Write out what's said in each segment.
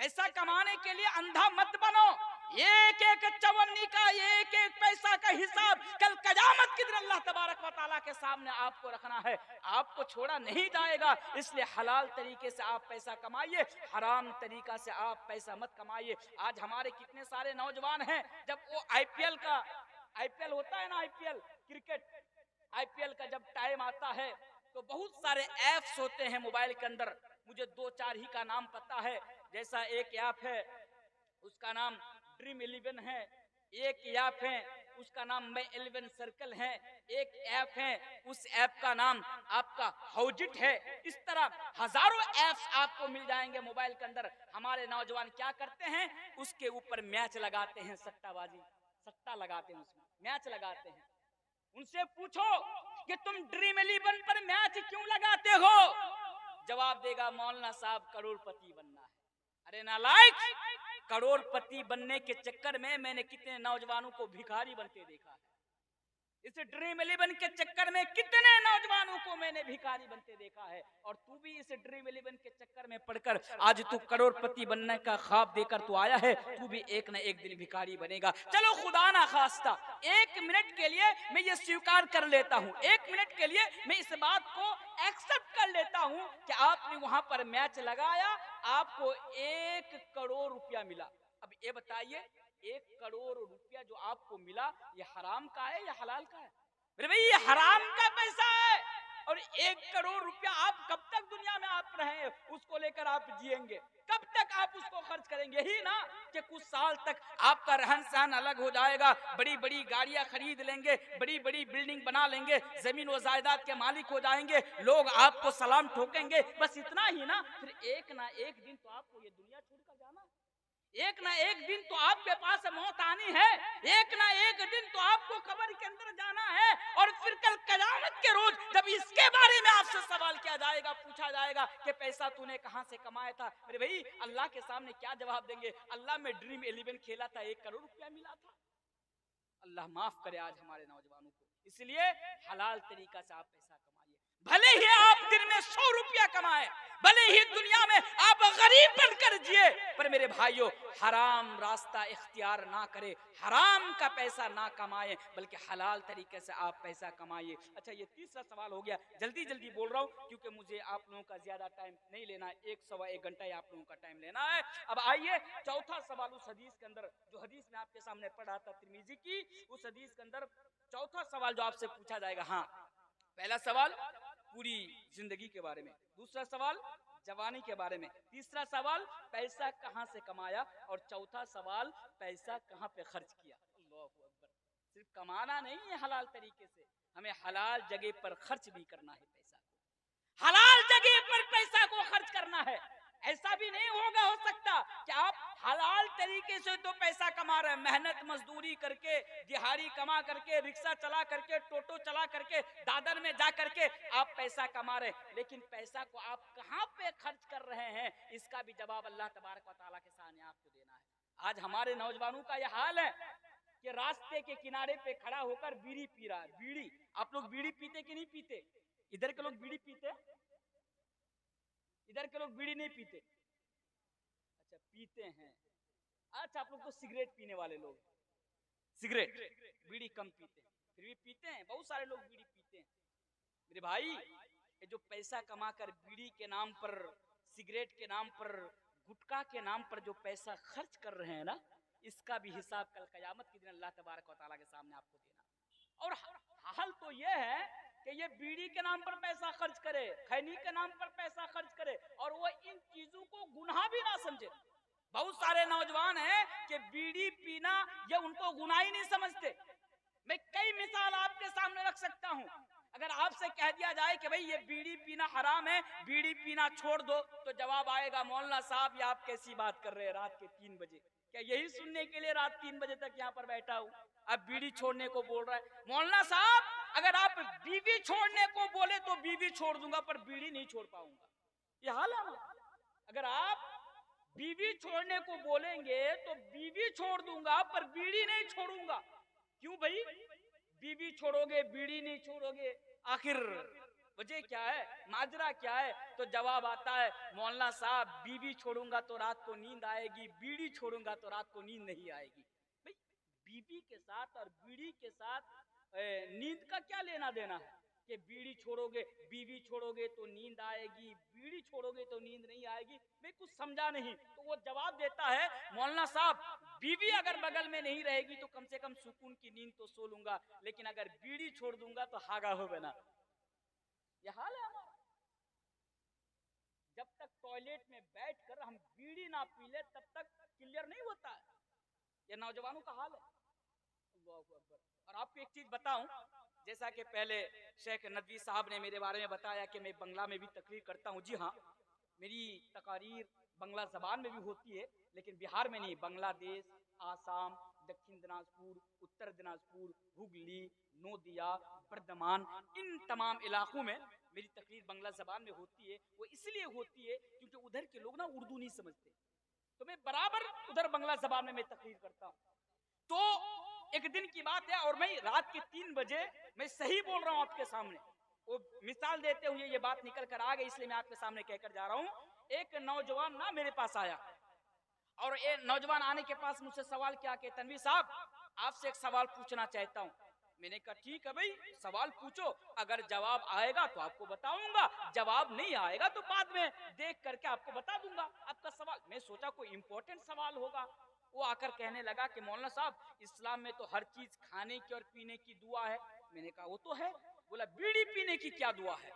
पैसा कमाने के लिए अंधा मत बनो। एक एक चवन्नी का, एक एक पैसा का हिसाब कल क़यामत के दिन अल्लाह तबारक व तआला के सामने आपको रखना है, आपको छोड़ा नहीं जाएगा। इसलिए हलाल तरीके से आप पैसा कमाइए, हराम तरीका से आप पैसा मत कमाइए। आज हमारे कितने सारे नौजवान हैं, जब वो आईपीएल होता है ना, आईपीएल क्रिकेट, आईपीएल का जब टाइम आता है तो बहुत सारे ऐप्स होते हैं मोबाइल के अंदर। मुझे 2-4 ही का नाम पता है। जैसा एक ऐप है उसका नाम ड्रीम 11 है, एक ऐप है उसका नाम मैं 11 सर्कल है, एक ऐप है उस ऐप का नाम आपका हाउजिट है। इस तरह हजारों ऐप्स आपको मिल जाएंगे मोबाइल के अंदर। हमारे नौजवान क्या करते हैं, उसके ऊपर मैच लगाते हैं, सट्टाबाजी, सट्टा लगाते हैं, उसमें मैच लगाते हैं। उनसे पूछो कि तुम ड्रीम 11 पर मैच क्यों लगाते हो? जवाब देगा मौलाना साहब करोड़पति बनना है। अरे नालायक, करोड़पति बनने के चक्कर में मैंने कितने नौजवानों को भिखारी बनते देखा है। इस ड्रीम 11 के चक्कर में कितने नौजवानों को मैंने भिखारी बनते देखा है। और तू भी इस ड्रीम 11 के चक्कर में पड़कर आज तू करोड़पति बनने का ख्वाब देकर तू आया है, तू भी एक न एक दिन भिखारी बनेगा। चलो खुदा ना खास्ता 1 मिनट के लिए मैं ये स्वीकार कर लेता हूँ, 1 मिनट के लिए मैं इस बात को एक्सेप्ट कर लेता हूँ कि आपने वहां पर मैच लगाया, आपको 1 करोड़ रुपया मिला। अब ये बताइए 1 करोड़ रुपया जो आपको मिला, ये हराम का है या हलाल का है? मेरे भाई ये हराम का पैसा है। और 1 करोड़ रुपया आप कब तक दुनिया में आप रहे, उसको लेकर आप जिएंगे, कब तक आप उसको खर्च करेंगे? यही ना कि कुछ साल तक आपका रहन सहन अलग हो जाएगा, बड़ी बड़ी गाड़ियां खरीद लेंगे, बड़ी बड़ी बिल्डिंग बना लेंगे, जमीन व जायदाद के मालिक हो जाएंगे, लोग आपको सलाम ठोकेंगे, बस इतना ही ना। फिर एक ना एक दिन तो आपको ये दुनिया छोड़कर जाना, एक ना एक दिन तो आपके पास मौत आनी है, एक ना एक दिन तो आपको कब्र के अंदर जाना है। और फिर कल क़यामत के रोज जब इसके बारे में आपसे सवाल किया जाएगा, पूछा जाएगा कि पैसा तूने कहां से कमाया था, मेरे भाई अल्लाह के सामने क्या जवाब देंगे? अल्लाह में ड्रीम 11 खेला था, 1 करोड़ रुपया मिला था। अल्लाह माफ करे आज हमारे नौजवानों को। इसलिए हलाल तरीका से आप पैसा कमाइए, भले ही आप दिन में 100 रुपया कमाए, भले ही दुनिया में आप गरीब बनकर जिए, पर मेरे भाइयों हराम रास्ता इख्तियार ना करे, हराम का पैसा ना कमाए, बल्कि हलाल तरीके से आप पैसा कमाइए। अच्छा, ये तीसरा सवाल हो गया, जल्दी जल्दी बोल रहा हूँ क्योंकि मुझे आप लोगों का ज्यादा टाइम नहीं लेना, 1-1.25 घंटा आप लोगों का टाइम लेना है। अब आइए चौथा सवाल उस हदीस के अंदर, जो हदीस में आपके सामने पढ़ा था तिरमिजी की, उस हदीस के अंदर चौथा सवाल जो आपसे पूछा जाएगा। हाँ, पहला सवाल पूरी जिंदगी के बारे में, दूसरा सवाल जवानी के बारे में, तीसरा सवाल पैसा कहां से कमाया, और चौथा सवाल पैसा कहां पे खर्च किया। अल्लाहू अकबर। सिर्फ कमाना नहीं है हलाल तरीके से, हमें हलाल जगह पर खर्च भी करना है पैसा को, हलाल जगह पर पैसा को खर्च करना है। ऐसा भी नहीं होगा, हो सकता कि आप हलाल तरीके से तो पैसा कमा रहे हैं, मेहनत मजदूरी करके, दिहाड़ी कमा करके, रिक्शा चला करके, टोटो चला करके, दादर में जा करके आप पैसा कमा रहे हैं, लेकिन पैसा को आप कहां पे खर्च कर रहे हैं, इसका भी जवाब अल्लाह तबारक व तआला के सामने आपको देना है। आज हमारे नौजवानों का यह हाल है कि रास्ते के किनारे पे खड़ा होकर बीड़ी पी रहा है। बीड़ी, आप लोग बीड़ी पीते कि नहीं पीते? इधर के लोग बीड़ी पीते, इधर के लोग बीड़ी नहीं पीते? अच्छा, पीते हैं। अच्छा, आप लोग तो सिगरेट पीने वाले लोग, सिगरेट बीड़ी कम पीते हैं, फिर भी पीते हैं, बहुत सारे लोग बीड़ी पीते हैं। मेरे भाई ये जो पैसा कमाकर बीड़ी के नाम पर, सिगरेट के नाम पर, गुटखा के नाम पर जो पैसा खर्च कर रहे हैं ना, इसका भी हिसाब कल क़यामत के दिन अल्लाह तबारक व तआला के सामने आपको देना। और हाल तो ये है कि ये बीड़ी के नाम पर पैसा खर्च करे, खैनी के नाम पर पैसा खर्च करे, और वो इन चीजों को गुनाह भी ना समझे। बहुत सारे नौजवान हैं कि बीड़ी पीना ये उनको गुनाह ही नहीं समझते। मैं कई मिसाल आपके सामने रख सकता हूं। अगर आपसे कह दिया जाए कि भाई ये बीड़ी पीना हराम है, बीड़ी पीना छोड़ दो, तो जवाब आएगा मौलाना साहब ये आप कैसी बात कर रहे हैं रात के 3 बजे? क्या यही सुनने के लिए रात 3 बजे तक यहाँ पर बैठा हूँ? अब बीड़ी छोड़ने को बोल रहा है। मौलाना साहब अगर आप बीवी छोड़ने को बोले तो बीवी छोड़ दूंगा, पर बीड़ी नहीं छोड़ पाऊंगा। ये हाल है। अगर आप बीवी छोड़ने को बोलेंगे तो बीवी छोड़ दूंगा, पर बीड़ी नहीं छोड़ूंगा। क्यों भाई? बीवी छोड़ोगे, बीड़ी नहीं छोड़ोगे, आखिर वजह क्या है, माजरा क्या है? तो जवाब आता है, मौलाना साहब बीवी छोड़ूंगा तो रात को नींद आएगी, बीड़ी छोड़ूंगा तो रात को नींद नहीं आएगी। भाई बीवी के साथ और बीड़ी के साथ नींद का क्या लेना देना है कि बीड़ी छोड़ोगे, बीवी छोड़ोगे तो नींद आएगी, बीड़ी छोड़ोगे तो नींद नहीं आएगी? मैं कुछ समझा नहीं। तो वो जवाब देता है, मौलाना साहब बीवी अगर बगल में नहीं रहेगी तो कम से कम सुकून की नींद तो सो लूंगा, लेकिन अगर बीड़ी छोड़ दूंगा तो हागा हो बना। यह हाल है हमारा। जब तक टॉयलेट में बैठकर हम बीड़ी ना पी ले तब तक क्लियर नहीं होता है। यह नौजवानों का हाल है। अल्लाहू अकबर। और आपको एक चीज बताऊं, जैसा कि पहले शेख नदवी साहब ने मेरे बारे में बताया कि मैं बंगला में भी तकरीर करता हूं। जी हाँ, मेरी तकारीर बंगला जबान में भी होती है, लेकिन बिहार में नहीं, बांग्लादेश, आसाम, दक्षिण दिनाजपुर, उत्तर दिनाजपुर, हुगली, नोदिया, बर्दमान, इन तमाम इलाकों में मेरी तकरीर बंगला जबान में होती है। वो इसलिए होती है क्योंकि उधर के लोग ना उर्दू नहीं समझते, तो मैं बराबर उधर बंगला जबान में मैं तकरीर करता हूँ। तो एक दिन की बात है और मैं रात के 3 बजे, मैं सही बोल रहा हूँ आपके सामने, वो मिसाल देते हुए ये बात निकल कर आ गई, इसलिए मैं आपके सामने कहकर जा रहा हूँ। एक नौजवान ना मेरे पास आया और ये नौजवान आने के पास मुझसे सवाल किया कि तनवीर साहब आपसे एक सवाल पूछना चाहता हूँ। मैंने कहा ठीक है भाई, सवाल पूछो, अगर जवाब आएगा तो आपको बताऊंगा, जवाब नहीं आएगा तो बाद में देख करके आपको बता दूंगा आपका सवाल। मैं सोचा कोई इंपॉर्टेंट सवाल होगा। वो आकर कहने लगा कि मौलाना साहब इस्लाम में तो हर चीज खाने की और पीने की दुआ है। मैंने कहा वो तो है। बोला बीड़ी पीने की क्या दुआ है?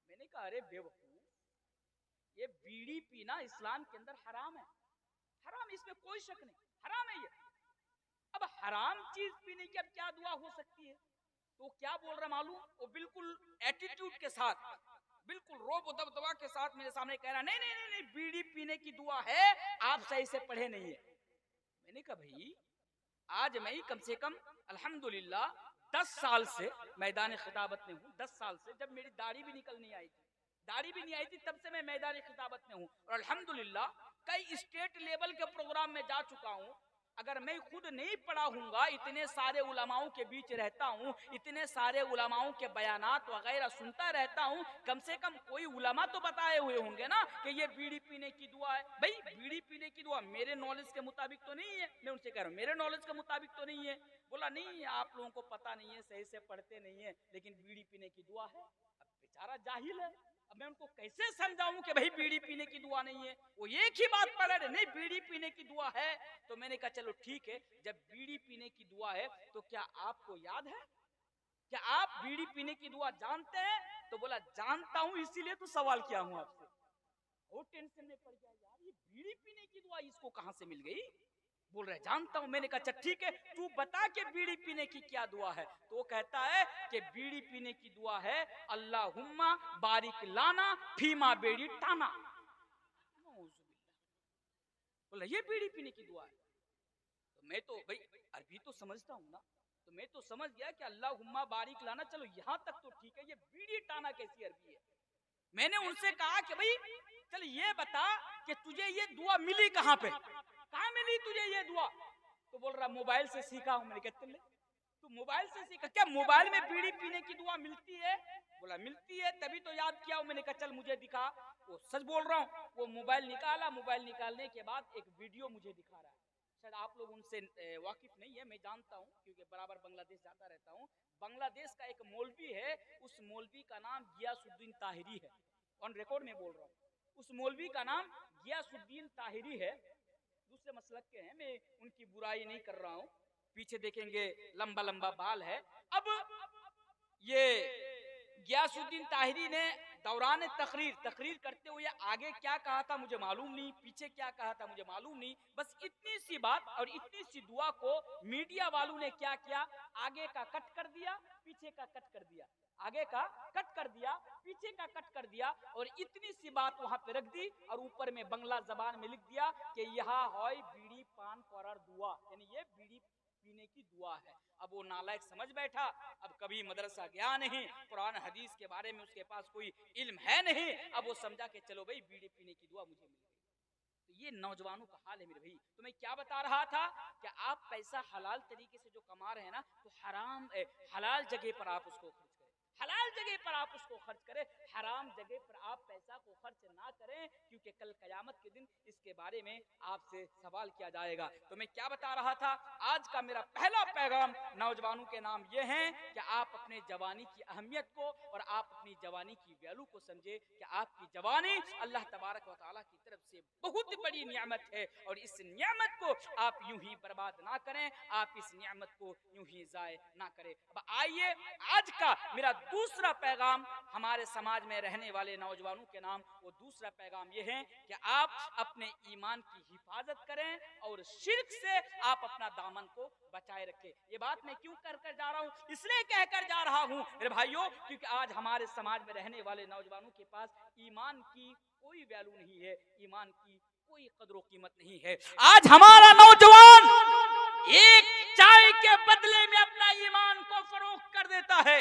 मैंने कहा अरे बेवकूफ, ये बीड़ी पीना इस्लाम के अंदर हराम है, हराम, इसमें कोई शक नहीं, हराम है ये। अब हराम चीज पीने की अब क्या दुआ हो सकती है? तो क्या बोल रहा मालूम, वो बिल्कुल एटीट्यूड के साथ, बिल्कुल रोब दबदबा के साथ मेरे सामने कह रहा नहीं नहीं नहीं, नहीं बीड़ी पीने की दुआ है, आप सही से पढ़े नहीं है। मैंने कहा भाई आज मैं कम से कम अल्हम्दुलिल्लाह 10 साल से मैदान खिताबत में हूँ। 10 साल से, जब मेरी दाढ़ी भी निकल नहीं आई थी, दाढ़ी भी नहीं आई थी, तब से मैं मैदान खिताबत में हूँ और अल्हम्दुलिल्लाह कई स्टेट लेवल के प्रोग्राम में जा चुका हूँ। अगर मैं खुद नहीं पढ़ा हूँगा, इतने सारे उलमाओं के बीच रहता हूँ, इतने सारे उलमाओं के बयानात वगैरह सुनता रहता हूँ, कम से कम कोई उलमा तो बताए हुए होंगे ना कि ये बीड़ी पीने की दुआ है। भाई बीड़ी पीने की दुआ मेरे नॉलेज के मुताबिक तो नहीं है। मैं उनसे कह रहा हूँ मेरे नॉलेज के मुताबिक तो नहीं है। बोला नहीं आप लोगों को पता नहीं है, सही से पढ़ते नहीं है, लेकिन बीड़ी पीने की दुआ है। अब बेचारा जाहिल है, अब मैं उनको कैसे समझाऊं कि भाई बीड़ी पीने की दुआ नहीं है? वो एक ही बात पढ़ रहे, नहीं बीड़ी पीने की दुआ है। तो मैंने कहा चलो ठीक है, जब बीड़ी पीने की दुआ है तो क्या आपको याद है, क्या आप बीड़ी पीने की दुआ जानते हैं? तो बोला जानता हूं, इसीलिए तो सवाल किया हूं आपसे। वो टेंशन में पड़ गया, यार ये बीड़ी पीने की दुआ इसको कहां से मिल गई? बोल रहे जानता हूं। मैंने कहा अच्छा ठीक है, तू बता के बीड़ी पीने की क्या दुआ है? तो वो कहता है कि बीड़ी पीने की दुआ है अल्लाहुम्मा बारिक लाना फीमा बेड़ी टाना। बोला ये बीड़ी पीने की दुआ है? तो मैं तो भाई अरबी तो समझता हूँ ना, तो मैं तो समझ गया कि अल्लाहुम्मा बारिक लाना, चलो यहाँ तक तो ठीक है, ये बीड़ी टाना कैसी अरबी है? मैंने उनसे कहा कि भाई चल ये बता कि तुझे ये दुआ मिली कहाँ पे, कहाँ मिली तुझे ये दुआ? तो बोल रहा मोबाइल से सीखा हूँ। मैंने कहा तू मोबाइल से सीखा क्या, मोबाइल में बीड़ी पीने की दुआ मिलती है? बोला मिलती है, तभी तो याद किया हूँ। मैंने कहा चल मुझे दिखा। वो सच बोल रहा हूँ, वो मोबाइल निकाला, मोबाइल निकालने के बाद एक वीडियो मुझे दिखा रहा है। शायद आप लोग उनसे वाकिफ नहीं है, मैं जानता हूँ क्योंकि बराबर बांग्लादेश जाता रहता हूँ। बांग्लादेश का एक मौलवी है, उस मौलवी का नाम गियासुद्दीन ताहिरी है, ऑन रिकॉर्ड में बोल रहा हूँ। उस मौलवी का नाम गियासुद्दीन ताहिरी है, दूसरे मसलक के हैं, मैं उनकी बुराई नहीं कर रहा हूँ। पीछे देखेंगे लंबा लंबा बाल है। अब ये गियासुद्दीन ताहिरी ने दौरान तकरीर करते हुए आगे क्या कहा था मुझे मालूम नहीं, पीछे क्या कहा था मुझे मालूम नहीं, बस इतनी सी बात और इतनी सी दुआ को मीडिया वालों ने क्या किया, आगे का कट कर दिया, पीछे का कट कर दिया, आगे का कट कर दिया, पीछे का कट कर दिया और इतनी सी बात वहां पे रख दी और ऊपर में बंगला जबान में लिख दिया कि यहाँ है बीड़ी पान करार दुआ, यानी ये बीड़ी पीने की दुआ है। अब वो नालायक समझ बैठा, अब कभी मदरसा गया नहीं, कुरान हदीस के बारे में उसके पास कोई इल्म है नहीं, अब वो समझा कि चलो भाई बीड़ी पीने की दुआ मुझे मिल गई। तो ये नौजवानों का हाल है मेरे भाई। तो मैं क्या बता रहा था कि आप पैसा हलाल तरीके से जो कमा रहे हैं ना, तो हराम हलाल जगह पर आप उसको खर्च करें, हलाल जगह पर आप उसको खर्च करें, हराम जगह पर आप पैसा को खर्च ना करें, क्योंकि कल कयामत के दिन इसके बारे में आपसे सवाल किया जाएगा। तो मैं क्या बता रहा था, आज का मेरा पहला पैगाम नौजवानों के नाम ये है कि आप अपने जवानी की अहमियत को और आप अपनी जवानी की वैल्यू को समझे कि आपकी जवानी अल्लाह तबारक व तआला की तरफ से बहुत बड़ी नियामत है, और इस नियामत को आप यूं ही बर्बाद ना करें, आप इस नियामत को यूं ही जाय ना करें। अब आइए, आज का मेरा दूसरा पैगाम हमारे समाज में रहने वाले नौजवानों के नाम, वो दूसरा पैगाम ये है कि आप अपने ईमान की हिफाजत करें और शिर्क से आप अपना दामन को बचाए रखें। ये बात मैं क्यों कर जा रहा हूँ, इसलिए कहकर जा रहा हूँ मेरे भाइयों, क्योंकि आज हमारे समाज में रहने वाले नौजवानों के पास ईमान की कोई वैल्यू नहीं है, ईमान की कोई कदर कीमत नहीं है। आज हमारा नौजवान एक चाय के बदले में अपना ईमान को फरोख्त कर देता है,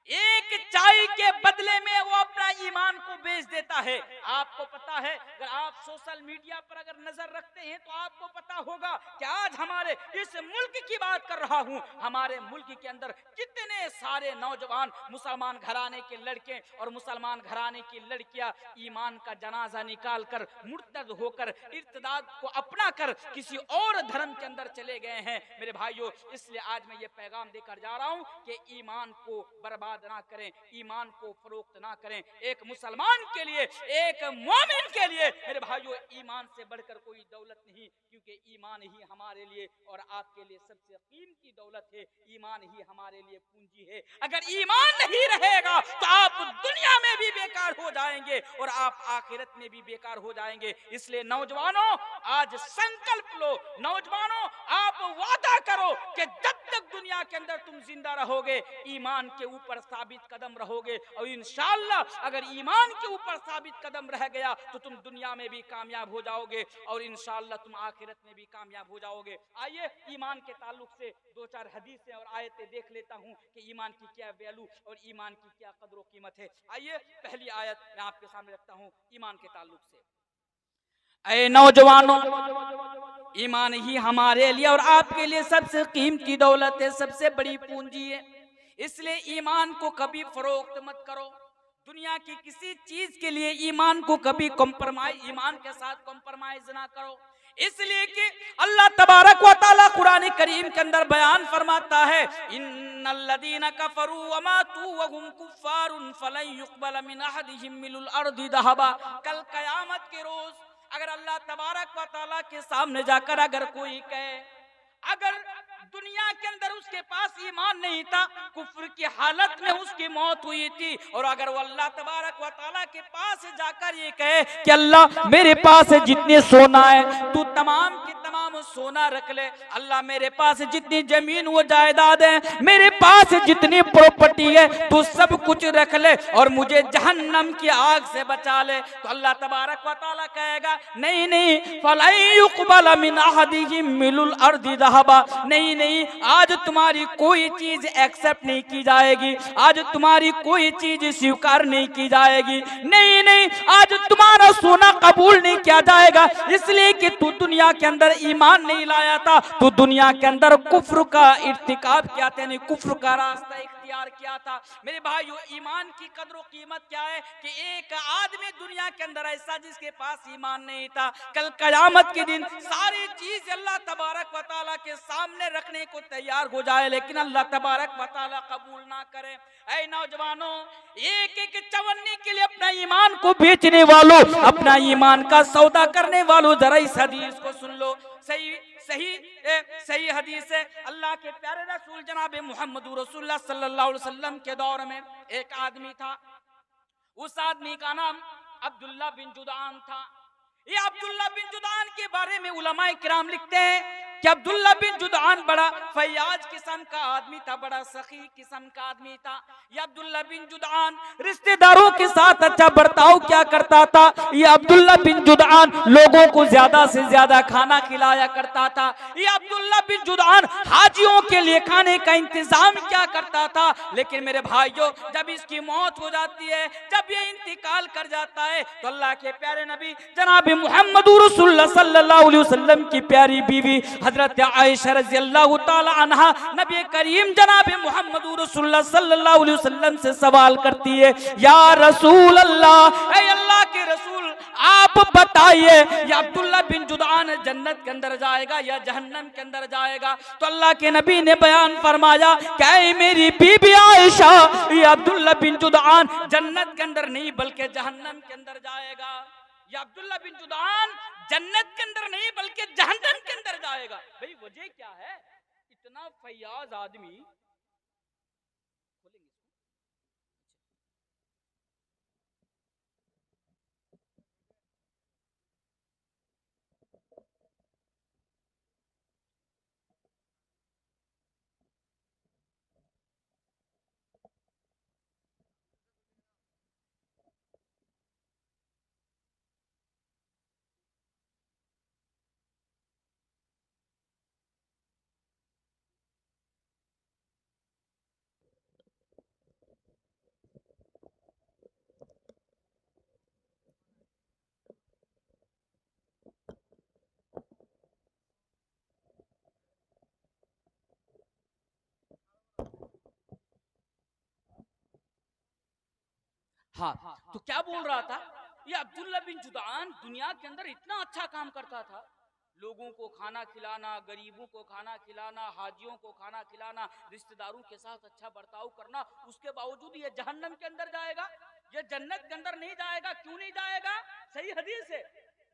एक चाय के बदले में वो अपना ईमान को बेच देता है। आपको पता है, अगर आप सोशल मीडिया पर अगर नजर रखते हैं तो आपको पता होगा कि आज हमारे इस मुल्क की बात कर रहा हूं, हमारे मुल्क के अंदर कितने सारे नौजवान मुसलमान घराने के लड़के और मुसलमान घराने की लड़कियां ईमान का जनाजा निकाल कर मुर्तद होकर इर्तिदाद को अपना कर किसी और धर्म के अंदर चले गए हैं। मेरे भाइयों, इसलिए आज मैं ये पैगाम देकर जा रहा हूं कि ईमान को बर्बाद ना करें, ईमान को फरोख्त ना करें। एक मुसलमान के लिए, एक मोमिन के लिए मेरे भाइयों, ईमान से बढ़कर कोई दौलत नहीं, क्योंकि ईमान ही हमारे लिए और आपके लिए सबसे कीमती दौलत है, ईमान ही हमारे लिए पूंजी है। अगर ईमान नहीं रहेगा तो आप दुनिया में भी बेकार हो जाएंगे और आप आखिरत में भी बेकार हो जाएंगे। इसलिए नौजवानों, आज संकल्प लो, नौजवानों आप वादा करो कि जब तक दुनिया के अंदर तुम जिंदा रहोगे ईमान के ऊपर साबित कदम रहोगे, और इंशाअल्लाह अगर ईमान के ऊपर साबित कदम रह गया तो तुम दुनिया में भी कामयाब हो जाओगे और इंशाअल्लाह तुम आखिरत में भी कामयाब हो जाओगे। आइए, ईमान के ताल्लुक से दो चार हदीसें और आयतें देख लेता हूं कि ईमान की क्या वैल्यू और ईमान की क्या कदर व कीमत है। आइए, पहली आयत मैं आपके सामने रखता हूं ईमान के ताल्लुक से। ऐ नौजवानों, ईमान ही हमारे लिए और आपके लिए सबसे कीमती दौलत है, सबसे बड़ी पूंजी है। इसलिए ईमान को कभी फरोख्त मत करो, दुनिया की किसी चीज के लिए ईमान को कभी कॉम्प्रोमाइज, ईमान के साथ कॉम्प्रोमाइज ना करो। इसलिए कि अल्लाह तबारक व तआला कुरान करीम के अंदर बयान फरमाता है, इन्नल्लज़ीना कफरू व मातू व हुम कुफ्फारुन फलन युक़बल मिन अहदिहिम मिलुल अर्दि ज़हबा। कल कयामत के रोज अगर अल्लाह तबारक व तआला के सामने जाकर अगर कोई कहे, अगर दुनिया के अंदर उसके पास ईमान नहीं था, कुफ्र की हालत में उसकी मौत हुई थी, और अगर वो अल्लाह तबारक व तआला के पास जाकर ये कहे कि अल्लाह मेरे पास जितने सोना है तू तमाम की तमाम सोना रख ले, अल्लाह मेरे पास जितनी जमीन वो जायदाद है, मेरे पास जितनी प्रॉपर्टी है तू सब कुछ रख ले और मुझे जहन्नम की आग से बचा ले, तो अल्लाह तबारक व तआला कहेगा नहीं नहीं, फलन युक़बल मिन अहदिहिम मिलुल अर्दि ज़हबा, नहीं नहीं, आज तुम्हारी कोई चीज एक्सेप्ट नहीं की जाएगी, आज तुम्हारी कोई चीज स्वीकार नहीं की जाएगी, नहीं नहीं, आज तुम्हारा सोना कबूल नहीं किया जाएगा, इसलिए कि तू दुनिया के अंदर ईमान नहीं लाया था, तू दुनिया के अंदर कुफ्र का इर्तिकाब किया था, यानी कुफ्र का रास्ता इख्तियार किया था। मेरे भाइयों, ईमान की कदर व कीमत क्या है कि एक आदमी दुनिया के अंदर ऐसा जिसके पास ईमान नहीं था, कल कयामत के दिन सारी चीज अल्लाह तबारक व तआला के सामने रखने को तैयार हो जाए, लेकिन अल्लाह तबारक व तआला कबूल ना करे। ऐ नौजवानों, एक एक चवन्नी के लिए अपना ईमान को बेचने वालों, अपना ईमान का सौदा करने वालों, जरा इस हदीस को सुन लो। सही हदीस है, अल्लाह के प्यारे रसूल जनाब मोहम्मद रसूलुल्लाह सल्लल्लाहु अलैहि वसल्लम के दौर में एक आदमी था, उस आदमी का नाम अब्दुल्ला बिन जुदान था। ये अब्दुल्ला बिन जुदान के बारे में उलमाए किराम लिखते हैं कि अब्दुल्ला बिन जुदान बड़ा फैयाज किस्म का आदमी था, बड़ा सखी किस्म का आदमी था। ये अब्दुल्ला बिन जुदान रिश्तेदारों के साथ अच्छा बर्ताव क्या करता था, ये अब्दुल्ला बिन जुदान लोगों को ज्यादा से ज्यादा खाना खिलाया करता था। ये अब्दुल्ला बिन जुदान हाजियों के लिए खाने का इंतजाम क्या करता था। लेकिन मेरे भाइयों, जब इसकी मौत हो जाती है, जब ये इंतकाल कर जाता है, तो अल्लाह के प्यारे नबी जनाब मुहम्मद रसूलुल्लाह सल्लल्लाहु अलैहि वसल्लम की प्यारी बीवी हजरत आयशा रज़ियल्लाहु ताला अन्हा नबी करीम जनाब मोहम्मद रसूलुल्लाह सल्लल्लाहु अलैहि वसल्लम से सवाल करती है, या रसूल अल्लाह, ऐ अल्लाह के रसूल आप बताइए, या अब्दुल्ला बिन जुदान जन्नत के अंदर जाएगा या जहन्नम के अंदर जाएगा? तो अल्लाह के नबी ने बयान फरमाया, क्या मेरी बीबी आयशा, ये अब्दुल्ला बिन जुदान जन्नत के अंदर नहीं बल्कि जहन्नम के अंदर जाएगा। या अब्दुल्ला बिन जुदान जन्नत के अंदर नहीं बल्कि जहन्नम के अंदर जाएगा। भाई वजह क्या है? इतना फैयाज आदमी, हाँ, तो क्या बोल रहा था? ये अब्दुल्ला बिन जुदान दुनिया के अंदर इतना अच्छा काम करता था, लोगों को खाना खिलाना, गरीबों को खाना खिलाना, हाजियों को खाना खिलाना, रिश्तेदारों के साथ अच्छा बर्ताव करना, उसके बावजूद ये जहन्नम के अंदर जाएगा, ये जन्नत के अंदर नहीं जाएगा। क्यों नहीं जाएगा? सही हदीस है,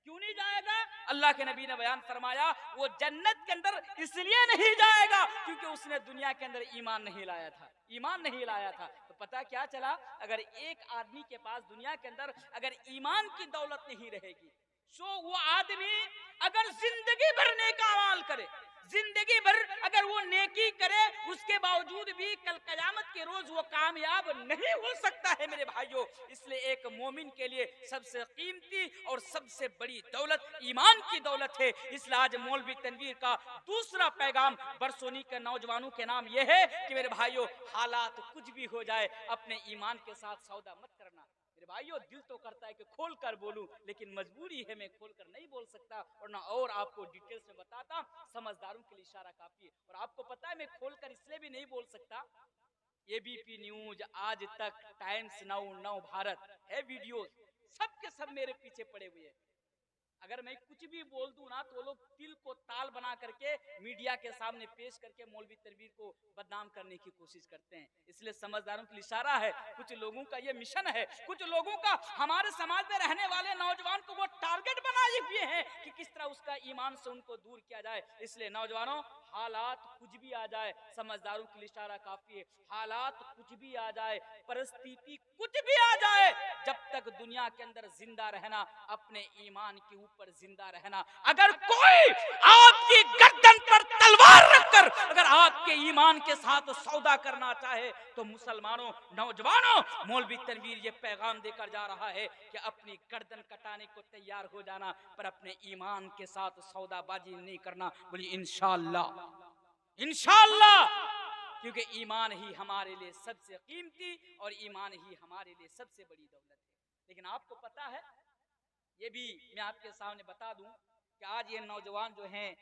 क्यों नहीं जाएगा? अल्लाह के नबी ने बयान फरमाया, वो जन्नत के अंदर इसलिए नहीं जाएगा क्योंकि उसने दुनिया के अंदर ईमान नहीं लाया था, ईमान नहीं लाया था। तो पता क्या चला, अगर एक आदमी के पास दुनिया के अंदर अगर ईमान की दौलत नहीं रहेगी, सो वो आदमी अगर जिंदगी भर नेक अमाल करे, जिंदगी भर अगर वो नेकी करे, उसके बावजूद भी कल कयामत के रोज वो कामयाब नहीं हो सकता है मेरे भाइयों। इसलिए एक मोमिन के लिए सबसे कीमती और सबसे बड़ी दौलत ईमान की दौलत है। इसलिए आज मौलवी तनवीर का दूसरा पैगाम बरसोनी के नौजवानों के नाम यह है कि मेरे भाइयों, हालात कुछ भी हो जाए, अपने ईमान के साथ सौदा मत करना। मेरे भाइयों, दिल तो करता है कि खोल कर बोलूं, लेकिन मजबूरी है, मैं खोल कर नहीं बोल सकता, और आपको डिटेल्स में बताता, समझदारों के लिए इशारा काफी है। और आपको पता है मैं खोल कर इसलिए भी नहीं बोल सकता, एबीपी न्यूज, आज तक, टाइम्स नाउ, नव भारत है वीडियोस, सब के सब मेरे पीछे पड़े हुए हैं। अगर मैं कुछ भी बोल दूं ना, तो लोग तिल को ताल बना करके मीडिया के सामने पेश करके मौलवी तनवीर को बदनाम करने की कोशिश करते हैं। इसलिए समझदारों के लिए इशारा है, कुछ लोगों का ये मिशन है, कुछ लोगों का हमारे समाज में रहने वाले नौजवान को वो टारगेट बनाए हुए हैं कि किस तरह उसका ईमान से उनको दूर किया जाए। इसलिए नौजवानों, हालात कुछ भी आ जाए, समझदारों के लिए इशारा काफी है, हालात कुछ भी आ जाए, परिस्थिति कुछ भी आ जाए, जब तक दुनिया के अंदर जिंदा रहना, अपने ईमान के ऊपर जिंदा रहना। अगर कोई आपकी गर्दन पर तलवार रखकर अगर आपके ईमान के साथ सौदा करना चाहे, तो मुसलमानों, नौजवानों, मौलवी तनवीर ये पैगाम देकर जा रहा है कि अपनी गर्दन कटाने को तैयार हो जाना, पर अपने ईमान के साथ सौदाबाजी नहीं करना। बोलिए इंशाअल्लाह, इंशाअल्लाह, क्योंकि ईमान ही हमारे लिए सबसे कीमती और ईमान ही हमारे लिए सबसे बड़ी दौलत है। लेकिन आपको पता है, ये भी मैं आपके सामने बता दूं कि आज ये नौजवान जो हैं,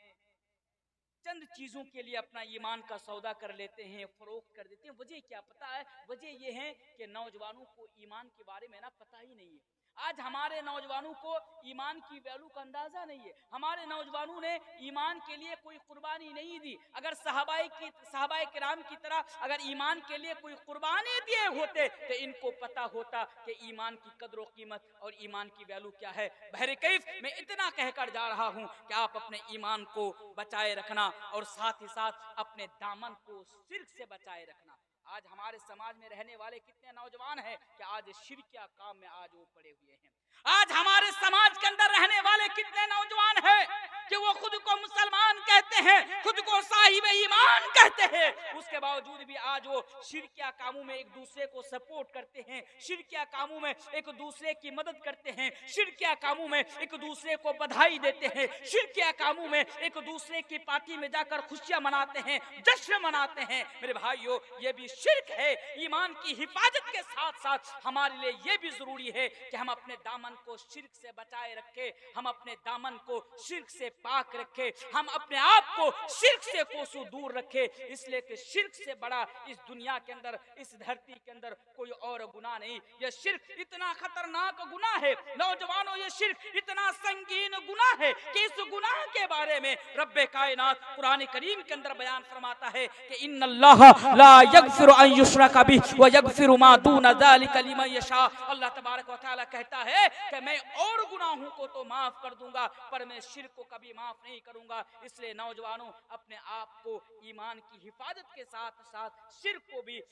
चंद चीजों के लिए अपना ईमान का सौदा कर लेते हैं, फरोख्त कर देते हैं। वजह क्या पता है? वजह ये है कि नौजवानों को ईमान के बारे में ना पता ही नहीं है। आज हमारे नौजवानों को ईमान की वैल्यू का अंदाजा नहीं है। हमारे नौजवानों ने ईमान के लिए कोई कुर्बानी नहीं दी। अगर सहाबाए किराम की तरह अगर ईमान के लिए कोई कुर्बानी दिए होते, तो इनको पता होता कि ईमान की कदर और कीमत और ईमान की वैल्यू क्या है। बहरकैफ मैं इतना कहकर जा रहा हूं कि आप अपने ईमान को बचाए रखना और साथ ही साथ अपने दामन को शिर्क से बचाए रखना। आज हमारे समाज में रहने वाले कितने नौजवान हैं कि आज शिरकिया काम में आज वो पड़े हुए हैं। आज हमारे समाज के अंदर रहने वाले कितने नौजवान हैं कि वो खुद को मुसलमान कहते हैं, खुद को साहिब ईमान कहते हैं, उसके बावजूद भी आज वो शिरकिया कामों में एक दूसरे को सपोर्ट करते हैं, शिरकिया कामों में एक दूसरे की मदद करते हैं, शिरकिया कामों में एक दूसरे को बधाई देते हैं, शिरकिया कामों में एक दूसरे की पार्टी में जाकर खुशियां मनाते हैं, जश्न मनाते हैं। मेरे भाइयों, ये भी शिर्क है। ईमान की हिफाजत के साथ साथ हमारे लिए ये भी जरूरी है कि हम अपने दामन को शिर्क से बचाए रखें, हम अपने दामन को शिर्क से पाक रखें, हम अपने आप को शिर्क से कोसों दूर रखे, इसलिए कि शिर्क से बड़ा इस दुनिया के अंदर, इस धरती के अंदर कोई और गुनाह नहीं। यह शिर्क इतना खतरनाक गुनाह है नौजवानों, यह शिर्क इतना संगीन गुनाह है कि इस गुनाह के बारे में रब्बे कायनात कुरान करीम के अंदर बयान फरमाता है कि इन्नल्लाह ला यगफिरु अन युशरका बिही व यगफिरु मा दून ज़ालिका लिमन यशा। अल्लाह तबारक व तआला कहता है कि मैं और गुनाहों को तो माफ कर दूंगा, पर मैं शिर्क को कभी माफ नहीं करूंगा। इसलिए नौजवानों, अपने आप को ईमान की हिफाजत के साथ साथ शिर्क को भी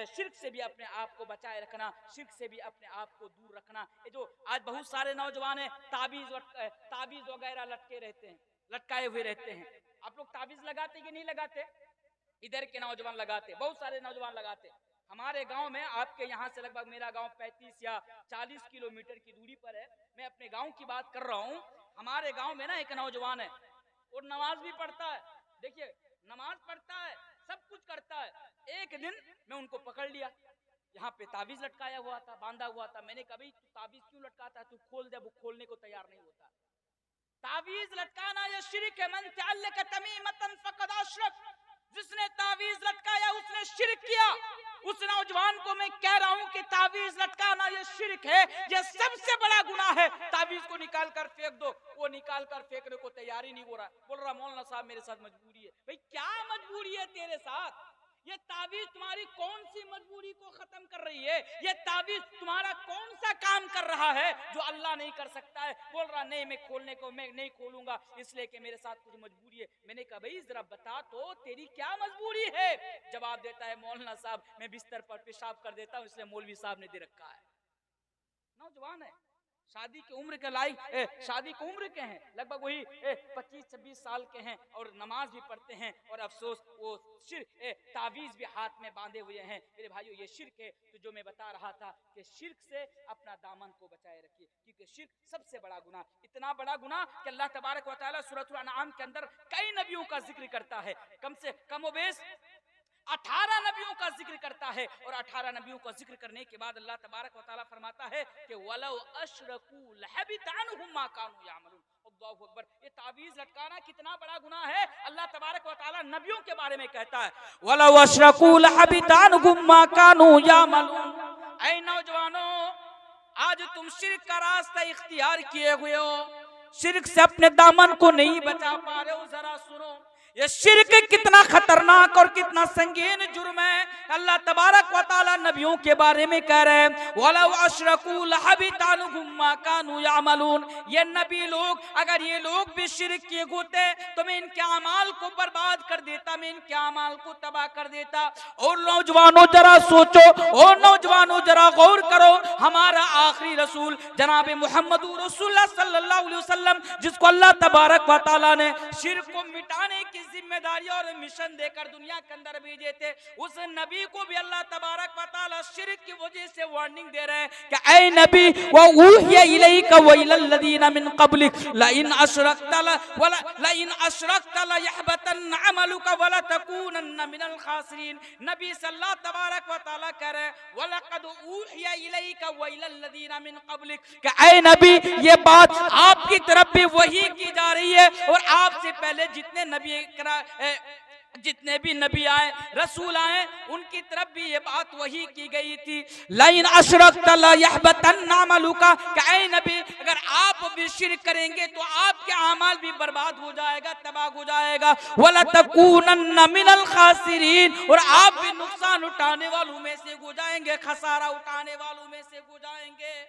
शिर्क से भी अपने आप को बचाए रखना, शिर्क से भी अपने आप को दूर रखना। ये जो आज बहुत सारे नौजवान हैं ताबीज वगैरह लटकाए हुए रहते हैं। आप लोग ताबीज लगाते कि नहीं लगाते? इधर के नौजवान लगाते, बहुत सारे नौजवान लगाते। हमारे गांव में, आपके यहाँ से लगभग मेरा गांव 35 या 40 किलोमीटर की दूरी पर है। मैं अपने गांव की बात कर रहा हूँ। हमारे गांव में ना एक नौजवान है और नमाज भी पढ़ता है। देखिए, नमाज पढ़ता है, सब कुछ करता है। एक दिन मैं उनको पकड़ लिया, यहाँ पे ताबीज लटकाया हुआ था, बांधा हुआ था। मैंने कभी ताबीज क्यों लटकाता है? तू खोल दे। वो खोलने को तैयार नहीं होता। ताबीज लटकाना यह शिर्क है। मन तअल्लक़ तमीमतन फ़क़द अशरक। जिसने ताबीज लटकाया उसने शिर्क किया। उस नौजवान को मैं कह रहा हूं कि ताबीज लटकाना यह शिर्क है, यह सबसे बड़ा गुनाह है। ताबीज को निकाल कर फेंक दो। वो निकाल कर फेंकने को तैयार ही नहीं हो रहा। बोल रहा मौलाना साहब मेरे साथ मजबूरी है। भाई क्या मजबूरी है तेरे साथ? ये ताबीज तुम्हारी कौन सी मजबूरी को खत्म कर रही है? ये ताबीज तुम्हारा कौन सा काम कर रहा है जो अल्लाह नहीं कर सकता है? बोल रहा नहीं, मैं नहीं खोलूंगा, इसलिए कि मेरे साथ कुछ मजबूरी है। मैंने कहा भाई जरा बता तो तेरी क्या मजबूरी है? जवाब देता है मौलाना साहब मैं बिस्तर पर पेशाब कर देता हूँ, इसलिए मौलवी साहब ने दे रखा है। नौजवान है, शादी की उम्र के शादी की उम्र के हैं, लगभग वही 25-26 साल के हैं और नमाज भी पढ़ते हैं। और अफसोस वो ताबीज भी हाथ में बांधे हुए हैं। मेरे भाइयों, ये शिर्क है। तो जो मैं बता रहा था कि शिर्क से अपना दामन को बचाए रखिए, क्योंकि शिर्क सबसे बड़ा गुनाह, इतना बड़ा गुनाह कि अल्लाह तबारक व तआला सूरह अन-नाम के अंदर कई नबियों का जिक्र करता है। कम से कम 18 नबियों का जिक्र करता है। और 18 नबियों का जिक्र करने के बाद अल्लाह तबारक व तआला फरमाता है कि वलौ अशरकू लहबित अन्हुम मा कानू यामलून। अल्लाहु अकबर। ये ताबीज लटकाना कितना बड़ा गुनाह है। अल्लाह तबारक व तआला नबियों के बारे में कहता है वलौ अशरकू लहबित अन्हुम मा कानू यामलून। ऐ नौजवानों, आज तुम शिर्क का रास्ता इख्तियार किए हुए हो, शिर्क से अपने दामन को नहीं बचा पा रहे हो। जरा सुनो, ये शिर्क कितना खतरनाक और कितना संगीन जुर्म है। अल्लाह तबारक व तआला नबियों के बारे में कह रहे हैं वलौ अशरकू लहबित अन्हुम मा कानू यामलून। ये नबी लोग, अगर ये लोग भी शिर्क किए होते तो मैं इनके अमाल को बर्बाद कर देता, मैं इनके अमाल को तबाह कर देता। और नौजवानों जरा सोचो, और नौजवानों जरा गौर करो, हमारा आखिरी रसूल जनाब मुहम्मद रसूलुल्लाह सल्लल्लाहु अलैहि वसल्लम, जिसको अल्लाह तबारक व तआला ने शिर्क को मिटाने की जिम्मेदारी और मिशन देकर दुनिया के अंदर भेजे थे, उस नबी को भी अल्लाह तबारक व तआला शिर्क की वजह से वार्निंग दे रहे हैं कि ऐ नबी व ऊहिया इलैका व इलल लदीना मिन क़ब्लिक लइन अशरकता लयहबतन अमलुका व लतकूनन्न मिनल खासिरीन। नबी सल्लल्लाहु तबारक व तआला कह रहे हैं वलक़द ऊहिया इलैका व इलल लदीना मिन क़ब्लिक कि ऐ नबी ये बात आपकी तरफ भी वही की जा रही है और आपसे पहले जितने भी नबी आए, रसूल आए, उनकी तरफ भी ये बात वही की गई थी। लाइन अशरकता लयहबतन अमलुका, ऐ नबी अगर आप भी शिर्क करेंगे तो आपके अमाल भी बर्बाद हो जाएगा, तबाह हो जाएगा। वला तकूनन्न मिनल खासिरीन, और आप भी नुकसान उठाने वालों में से हो जाएंगे, खसारा उठाने वालों में से हो जाएंगे।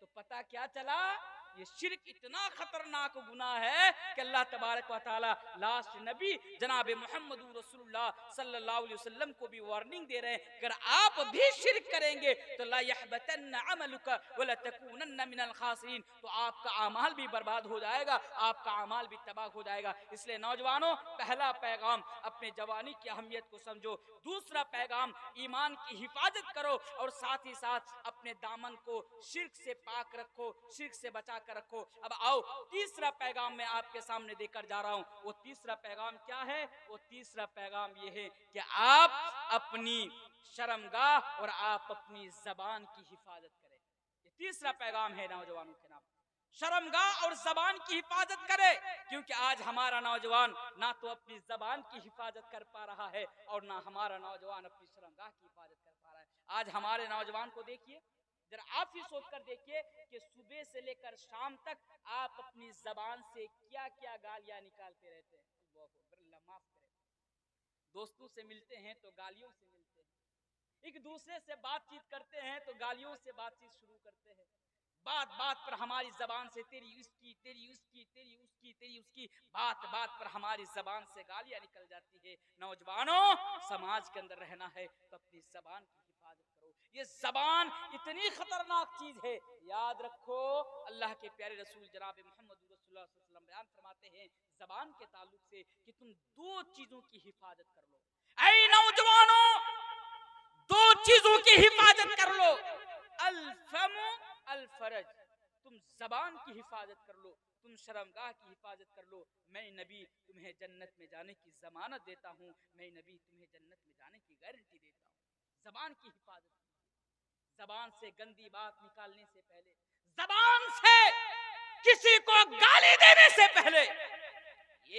तो पता क्या चला, ये शिर्क इतना खतरनाक गुनाह है कि अल्लाह तबारक व तआला लास्ट नबी जनाब मुहम्मद रसूलुल्लाह सल्लल्लाहु अलैहि वसल्लम को भी वार्निंग दे रहे हैं, अगर आप भी शिर्क करेंगे तो ला यहबतन्न अमलुका व ला तकूनन्न मिनल खासिरीन, तो आपका अमाल भी बर्बाद हो जाएगा, आपका अमाल भी तबाह हो जाएगा। इसलिए नौजवानों, पहला पैगाम अपने जवानी की अहमियत को समझो, दूसरा पैगाम ईमान की हिफाजत करो और साथ ही साथ अपने दामन को शिर्क से पाक रखो, शिर्क से बचा रखो। अब आओ, तीसरा पैगाम मैं आपके सामने देकर जा रहा हूं। वो तीसरा पैगाम क्या है? वो तीसरा पैगाम ये है कि आप अपनी शर्मगाह और आप अपनी जबान की हिफाजत करें। ये तीसरा पैगाम है नौजवानों के नाम। शर्मगाह और जबान की हिफाजत करे, क्योंकि आज हमारा नौजवान ना तो अपनी जबान की हिफाजत कर पा रहा है और ना हमारा नौजवान अपनी शर्मगाह की हिफाजत कर पा रहा है। आज हमारे नौजवान को देखिए, जरा आप ही सोच कर देखिए कि सुबह से लेकर शाम तक आप अपनी जबान से क्या क्या गालियां निकालते रहते हैं। अल्लाह माफ करे। दोस्तों से मिलते हैं तो गालियों से मिलते हैं, एक दूसरे से बातचीत करते हैं तो गालियों से बातचीत शुरू करते हैं। बात बात पर हमारी जबान से तेरी उसकी, तेरी उसकी, तेरी उसकी, तेरी उसकी, बात बात पर हमारी जबान से गालियां निकल जाती है। नौजवानों, समाज के अंदर रहना है तो अपनी जबान की हिफाजत करो। ये जबान इतनी खतरनाक चीज है, याद रखो। अल्लाह के प्यारे रसूल जनाब मोहम्मद रसूलुल्लाह सल्लल्लाहु अलैहि वसल्लम बयान फरमाते हैं जबान के ताल्लुक से कि तुम दो चीजों की हिफाजत कर लो। ऐ नौजवानों, दो चीजों की हिफाजत कर लो, अल फम अल फरज। तुम जबान की हिफाजत कर लो, तुम शर्मगाह की हिफाजत कर लो। मैं नबी तुम्हें जन्नत में जाने की जमानत देता हूँ, मैं नबी तुम्हें जन्नत में जाने की गारंटी देता हूँ। जबान की हिफाजत, जबान से गंदी बात निकालने से पहले, जबान से किसी को गाली देने से पहले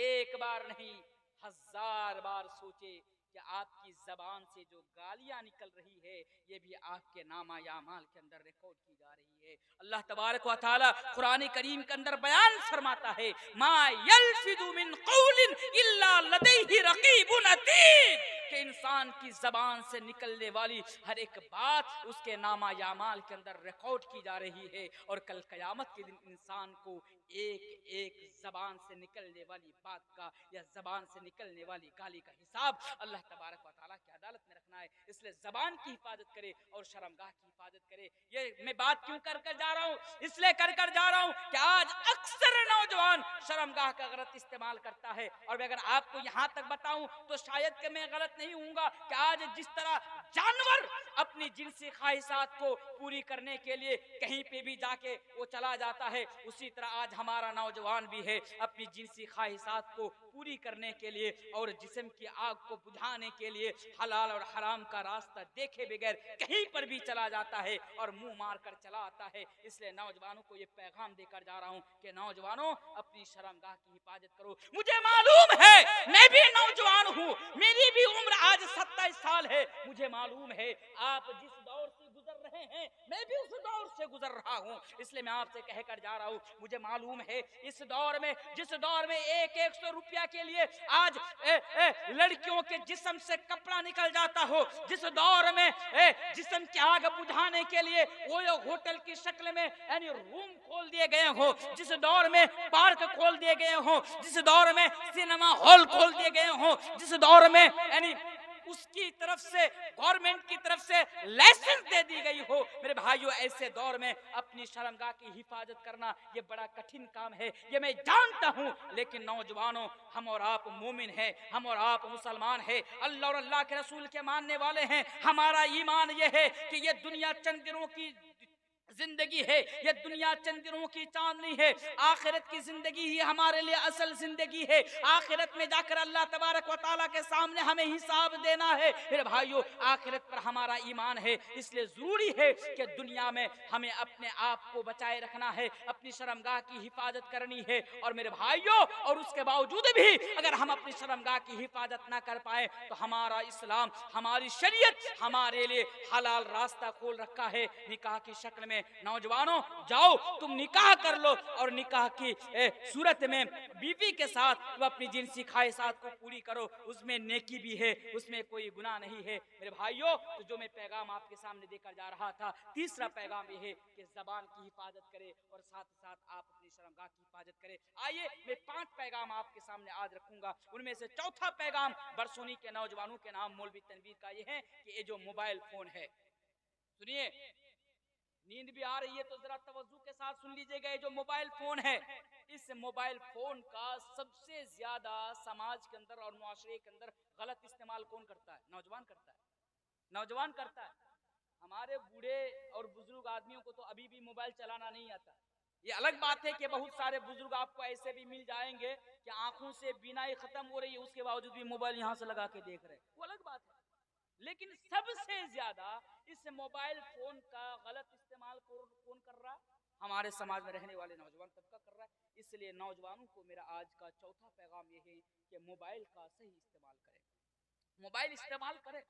एक बार नहीं 1000 बार सोचे कि आपकी जबान से जो गालियां निकल रही है ये भी आपके नामा यामाल के अंदर रिकॉर्ड की जा रही है। अल्लाह तबारक व तआला कुरान करीम के अंदर बयान फरमाता है मा यल्फिदु मिन कौलिन इल्ला लदैहि रकीबुन अतीद, कि इंसान की जबान से निकलने वाली हर एक बात उसके नामा यामाल के अंदर रिकॉर्ड की जा रही है। और कल कयामत के दिन इंसान को एक एक जबान से निकलने वाली बात का या जबान से निकलने वाली गाली का हिसाब अल्लाह तबारक व तआला की अदालत में रखना है। इसलिए जबान की हिफाजत करे और शर्मगाह की हिफाजत करे। ये मैं बात क्यों कर कर जा रहा हूँ, इसलिए कर कर जा रहा हूँ कि आज अक्सर नौजवान शर्मगाह का गलत इस्तेमाल करता है। और मैं अगर आपको यहाँ तक बताऊं तो शायद कि मैं गलत नहीं हूँगा कि आज जिस तरह जानवर अपनी जिनसी ख्वाहिशात को पूरी करने के लिए कहीं पे भी जाके वो चला जाता है, उसी तरह आज हमारा नौजवान भी है अपनी जिनसी ख्वाहिशात को पूरी करने के लिए और जिस्म की आग को बुझाने के लिए हलाल और हराम का रास्ता देखे बगैर कहीं पर भी चला जाता है और मुंह मार कर चला आता है। इसलिए नौजवानों को ये पैगाम देकर जा रहा हूं कि नौजवानों अपनी शर्मगाह की हिफाजत करो। मुझे मालूम है मैं भी नौजवान हूं, मेरी भी उम्र आज 27 साल है। मुझे मालूम है आप जिस दौर से गुजर रहे हैं मैं भी उस दौर से गुजर रहा हूं। इसलिए मैं आपसे कहकर जा रहा हूं, मुझे मालूम है इस दौर में जिस दौर में 100 रुपया के लिए आज लड़कियों के जिस्म से कपड़ा निकल जाता हो, जिस दौर में जिस्म की आग बुझाने के लिए वो होटल की शक्ल में यानी रूम खोल दिए गए हो, जिस दौर में पार्क खोल दिए गए हो, जिस दौर में सिनेमा हॉल खोल दिए गए हो, जिस दौर में यानी उसकी तरफ से गवर्नमेंट की तरफ से लाइसेंस दे दी गई हो, मेरे भाइयों ऐसे दौर में अपनी शर्मगाह की हिफाजत करना ये बड़ा कठिन काम है, ये मैं जानता हूं। लेकिन नौजवानों, हम और आप मोमिन हैं, हम और आप मुसलमान हैं, अल्लाह और अल्लाह के रसूल के मानने वाले हैं। हमारा ईमान ये है कि ये दुनिया चंद दिनों की जिंदगी है, ये दुनिया चंद दिनों की चांदनी है, आखिरत की जिंदगी ही हमारे लिए असल जिंदगी है। आखिरत में जाकर अल्लाह तबारक व तआला के सामने हमें हिसाब देना है। मेरे भाइयों, आखिरत पर हमारा ईमान है, इसलिए जरूरी है कि दुनिया में हमें अपने आप को बचाए रखना है, अपनी शर्मगाह की हिफाजत करनी है। और मेरे भाइयों, और उसके बावजूद भी अगर हम अपनी शर्मगाह की हिफाजत ना कर पाए तो हमारा इस्लाम, हमारी शरीयत हमारे लिए हलाल रास्ता खोल रखा है निकाह की शक्ल में। नौजवानों, जाओ तुम निकाह कर लो और निकाह की सूरत में बीवी के साथ तुम अपनी जिनसी ख्वाहिशात को पूरी करो, उसमें नेकी भी है, उसमें कोई गुनाह नहीं है। मेरे भाइयों, तो जो मैं पैगाम आपके सामने देकर जा रहा था, तीसरा पैगाम यह है कि जबान की हिफाजत करे और साथ साथ आप अपनी शर्मगाह की हिफाजत करें। आइए मैं 5 पैगाम आपके सामने आज रखूंगा। उनमें से चौथा पैगाम बरसोनी के नौजवानों के नाम मौलवी तनवीर का यह है कि ये जो मोबाइल फोन है, सुनिए, नींद भी आ रही है तो जरा तवज्जो के साथ सुन लीजिएगा। ये जो मोबाइल फोन है, इस मोबाइल फोन का सबसे ज्यादा समाज के अंदर और मुआशरे के अंदर गलत इस्तेमाल कौन करता है? नौजवान करता है, नौजवान करता है। हमारे बूढ़े और बुजुर्ग आदमियों को तो अभी भी मोबाइल चलाना नहीं आता। ये अलग बात है कि बहुत सारे बुजुर्ग आपको ऐसे भी मिल जाएंगे कि आंखों से बीनाई खत्म हो रही है, उसके बावजूद भी मोबाइल यहां से लगा के देख रहे हैं, वो अलग बात है। लेकिन सबसे ज्यादा इस मोबाइल फोन का गलत इस्तेमाल कौन कर रहा? हमारे समाज में रहने वाले नौजवान तबका कर रहा है। इसलिए नौजवानों को मेरा आज का चौथा पैगाम यह है कि मोबाइल का सही इस्तेमाल करें, मोबाइल इस्तेमाल करें।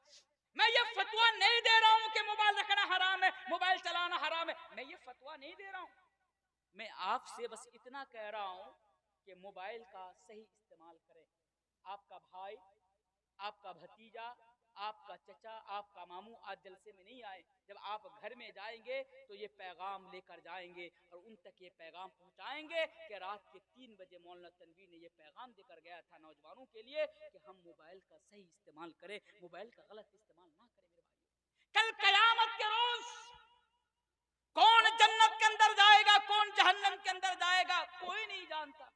मैं ये फतवा नहीं दे रहा हूं कि मोबाइल रखना हराम है, मोबाइल चलाना हराम है, मैं ये फतवा नहीं दे रहा हूं। मैं आपसे बस इतना कह रहा हूं कि मोबाइल का सही इस्तेमाल करें। आपका भाई, आपका भतीजा, आपका चचा, आपका मामू आज जलसे में नहीं आए, जब आप घर में जाएंगे तो ये पैगाम लेकर जाएंगे और उन तक ये पैगाम पहुंचाएंगे कि रात के 3 बजे मौलाना तनवीर ने ये पैगाम देकर गया था नौजवानों के लिए कि हम मोबाइल का सही इस्तेमाल करें, मोबाइल का गलत इस्तेमाल ना करें। मेरे भाइयों, कल कयामत के रोज कौन जन्नत के अंदर जाएगा, कौन जहन्नम के अंदर जाएगा, कोई नहीं जानता,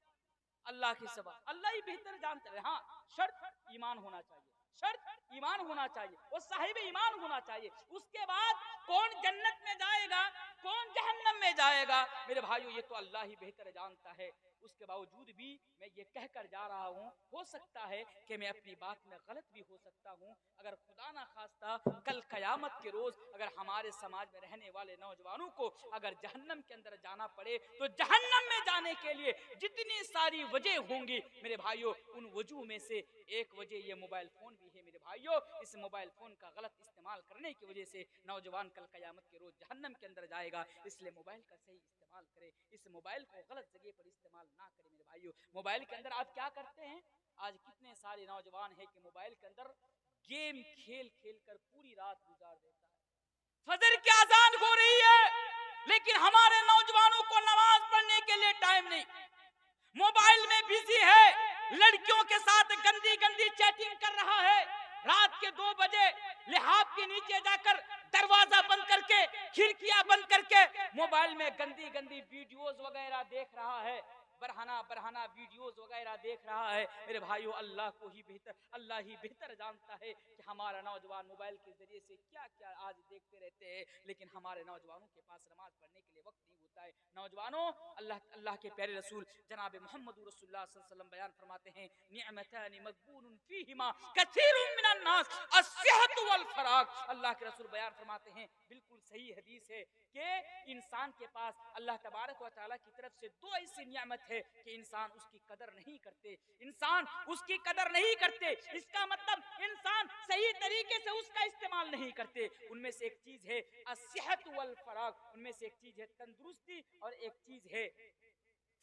अल्लाह की सिवा अल्लाह ही बेहतर जानते हैं। हाँ, शर्त ईमान होना चाहिए, शर्त ईमान होना चाहिए, वो साहिब ईमान होना चाहिए। उसके बाद कौन जन्नत में जाएगा, कौन जहन्नम में जाएगा, मेरे भाइयों ये तो अल्लाह ही बेहतर जानता है। उसके बावजूद भी मैं ये कहकर जा रहा हूँ, हो सकता है कि मैं अपनी बात में गलत भी हो सकता हूँ। अगर खुदा ना खास्ता कल कयामत के रोज अगर हमारे समाज में रहने वाले नौजवानों को अगर जहन्नम के अंदर जाना पड़े तो जहन्नम में जाने के लिए जितनी सारी वजह होंगी मेरे भाइयों, उन वजह में से एक वजह ये मोबाइल फोन भी है। मेरे भाइयों, इस मोबाइल फोन का गलत इस्तेमाल करने की वजह से नौजवान कल कयामत के रोज जहन्नम के अंदर जाएगा। इसलिए मोबाइल का सही इस्तेमाल करें, इस मोबाइल को गलत जगह पर इस्तेमाल ना करें। मेरे भाइयों, मोबाइल के अंदर आप क्या करते हैं, आज कितने सारे नौजवान हैं कि मोबाइल के अंदर गेम खेल खेल कर पूरी रात गुजार देता है। फजर की अजान हो रही है लेकिन हमारे नौजवानों को नमाज पढ़ने के लिए टाइम नहीं, मोबाइल में बिजी है, लड़कियों के साथ गंदी गंदी चैटिंग कर रहा है। रात के 2 बजे लिहाफ के नीचे जाकर दरवाजा बंद करके, खिड़कियां बंद करके मोबाइल में गंदी गंदी वीडियोस वगैरह देख रहा है, बरहाना वीडियोस वगैरह देख रहा है। मेरे भाइयों, अल्लाह ही बेहतर जानता है कि हमारा नौजवान मोबाइल के जरिए से क्या क्या आज देखते रहते हैं। लेकिन हमारे नौजवानों के पास नमाज पढ़ने के लिए वक्त नहीं होता है। नौजवानों, अल्लाह के प्यारे रसूल जनाब मोहम्मद रसूलुल्लाह सल्लल्लाहु अलैहि वसल्लम बयान फरमाते हैं, निअमतानि मग़बूनुन फीहिमा कसीरुम मिनन नास अस्सिहत वल फराग। अल्लाह के रसूल बयान फरमाते हैं, बिल्कुल सही हदीस है कि इंसान के पास अल्लाह तबारक व तआला की तरफ से 2 ऐसी नियामत है कि इंसान उसकी कदर नहीं करते, इंसान उसकी कदर नहीं करते। इसका मतलब इंसान सही तरीके से उसका इस्तेमाल नहीं करते। उनमें से एक चीज है अस्सिहत वल फराग, उनमें से एक चीज है तंदुरुस्ती और एक चीज है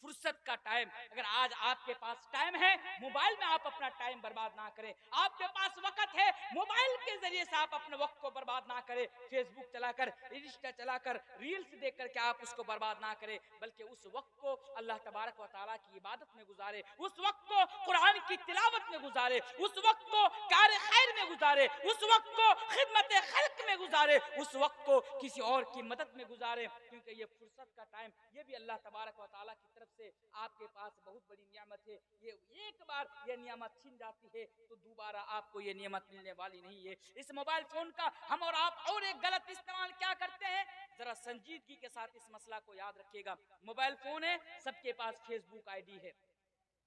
फुर्सत का टाइम। अगर आज आपके पास टाइम है, मोबाइल में आप अपना टाइम बर्बाद ना करें। आपके पास वक्त है, मोबाइल के जरिए से आप अपने वक्त को बर्बाद ना करें। फेसबुक चलाकर, इंस्टा चलाकर, रील्स देख करके आप उसको बर्बाद ना करें, बल्कि उस वक्त को अल्लाह तबारक व तआला की इबादत में गुजारे, उस वक्त को कुरान की तिलावत में गुजारे, उस वक्त को कार्य खैर में गुजारे, उस वक्त को खिदमत खल्क में गुजारे, उस वक्त को किसी और की मदद में गुजारे। क्योंकि ये फुर्सत का टाइम, ये भी अल्लाह तबारक व तआला की तरफ से आपके पास बहुत बड़ी नियामत है। ये एक बार ये नियामत छिन जाती है तो दोबारा आपको ये नियामत मिलने वाली नहीं है। इस मोबाइल फोन का हम और आप और एक गलत इस्तेमाल क्या करते हैं, जरा संजीदगी के साथ इस मसला को याद रखिएगा। मोबाइल फोन है, सबके पास फेसबुक आईडी है।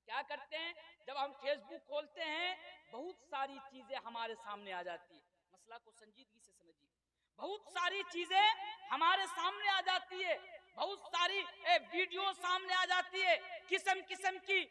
क्या करते हैं, जब हम फेसबुक खोलते हैं बहुत सारी चीजें हमारे सामने आ जाती है। मसला को संजीदगी से समझिए, बहुत सारी चीजें हमारे सामने आ जाती है, बहुत सारी वीडियो सामने आ जाती है, किस्म किस्म की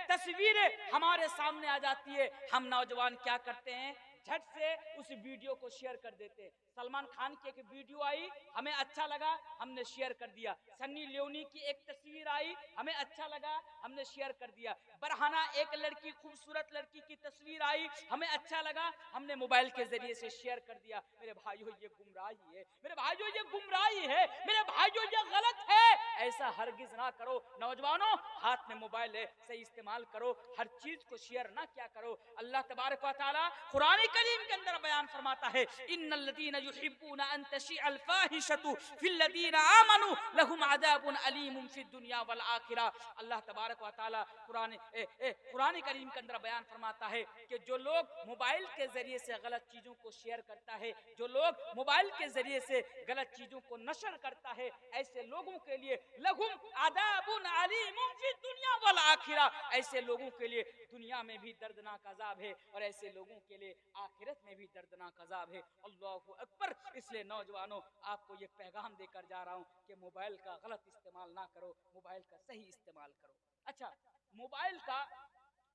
तस्वीरें हमारे सामने आ जाती है। हम नौजवान क्या करते हैं, झट से उस वीडियो को शेयर कर देते हैं। सलमान खान की एक वीडियो आई, हमें अच्छा लगा, हमने शेयर कर दिया। सन्नी लियोनी की एक तस्वीर आई, हमें अच्छा लगा, हमने शेयर कर दिया। बरहाना एक लड़की, खूबसूरत लड़की की तस्वीर आई, हमें अच्छा लगा, हमने मोबाइल के जरिए से शेयर कर दिया। मेरे भाइयों, ये गुमराही है, मेरे भाइयों ये गुमराही है, मेरे भाइयों ये गलत है। ऐसा हरगिज ना करो। नौजवानों, हाथ में मोबाइल है, सही इस्तेमाल करो, हर चीज को शेयर ना क्या करो। अल्लाह तबारक व तआला कुरान करीम के अंदर बयान फरमाता है, इन्नल्लज़ीना युहिब्बूना अन तशिअल फाहिशतु फिल्लज़ीना आमनू लहुम अज़ाबुन अलीमुन फिद दुनिया वल आखिरा। अल्लाह तबारक व तआला कुरान करीम के अंदर बयान फरमाता है कि जो लोग मोबाइल के जरिए से गलत चीजों को शेयर करता है, जो लोग मोबाइल के जरिए से गलत चीजों को नशर करता है, ऐसे लोगों के लिए लहुम अज़ाबुन अलीमुन फिद दुनिया वल वल आखिरा, ऐसे लोगों के लिए दुनिया में भी दर्दनाक अजाब है और ऐसे लोगों के लिए आखिरत में भी दर्दनाक अजाब है। अल्लाहु अकबर। इसलिए नौजवानों, आपको ये पैगाम देकर जा रहा हूँ कि मोबाइल का गलत इस्तेमाल ना करो, मोबाइल का सही इस्तेमाल करो। अच्छा, मोबाइल का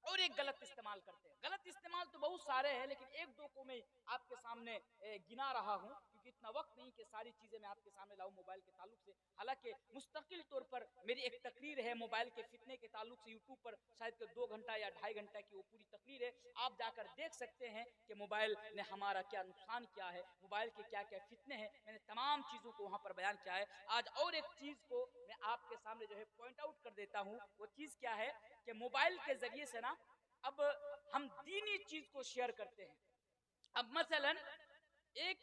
और एक गलत इस्तेमाल करते हैं। गलत इस्तेमाल तो बहुत सारे हैं, लेकिन एक दो को मैं आपके सामने गिना रहा हूं, क्योंकि इतना वक्त नहीं कि सारी चीजें मैं आपके सामने लाऊं मोबाइल के ताल्लुक से। हालांकि मुस्तकिल तौर पर मेरी एक तकरीर है मोबाइल के फितने के ताल्लुक से, यूट्यूब पर शायद के 2 घंटा या 2.5 घंटा की वो पूरी तकरीर है। आप जाकर देख सकते हैं कि मोबाइल ने हमारा क्या नुकसान किया है, मोबाइल के क्या क्या फितने हैं, मैंने तमाम चीजों को वहां पर बयान किया है। आज और एक चीज को मैं आपके सामने जो है पॉइंट आउट कर देता हूं। वो चीज क्या है कि मोबाइल के जरिए से ना अब हम दीनी चीज को शेयर करते हैं। अब मसलन एक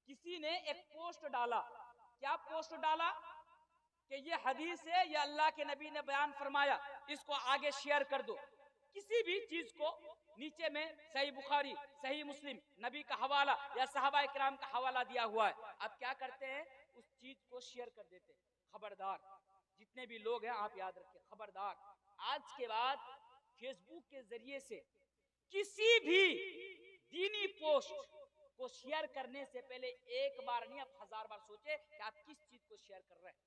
किसी ने एक पोस्ट डाला, क्या पोस्ट डाला कि ये हदीस है, ये अल्लाह के नबी ने बयान फरमाया, इसको आगे शेयर कर दो। किसी भी चीज को नीचे में सही बुखारी, सही मुस्लिम, नबी का हवाला या सहाबा इकराम का हवाला दिया हुआ है। अब क्या करते हैं, उस चीज को शेयर कर देते हैं। खबरदार, जितने भी लोग हैं आप याद रखिए, खबरदार, आज के बाद फेसबुक के जरिए से किसी भी दीनी पोस्ट को शेयर करने से पहले एक बार नहीं, आप 1000 बार सोचे कि आप किस चीज को शेयर कर रहे हैं।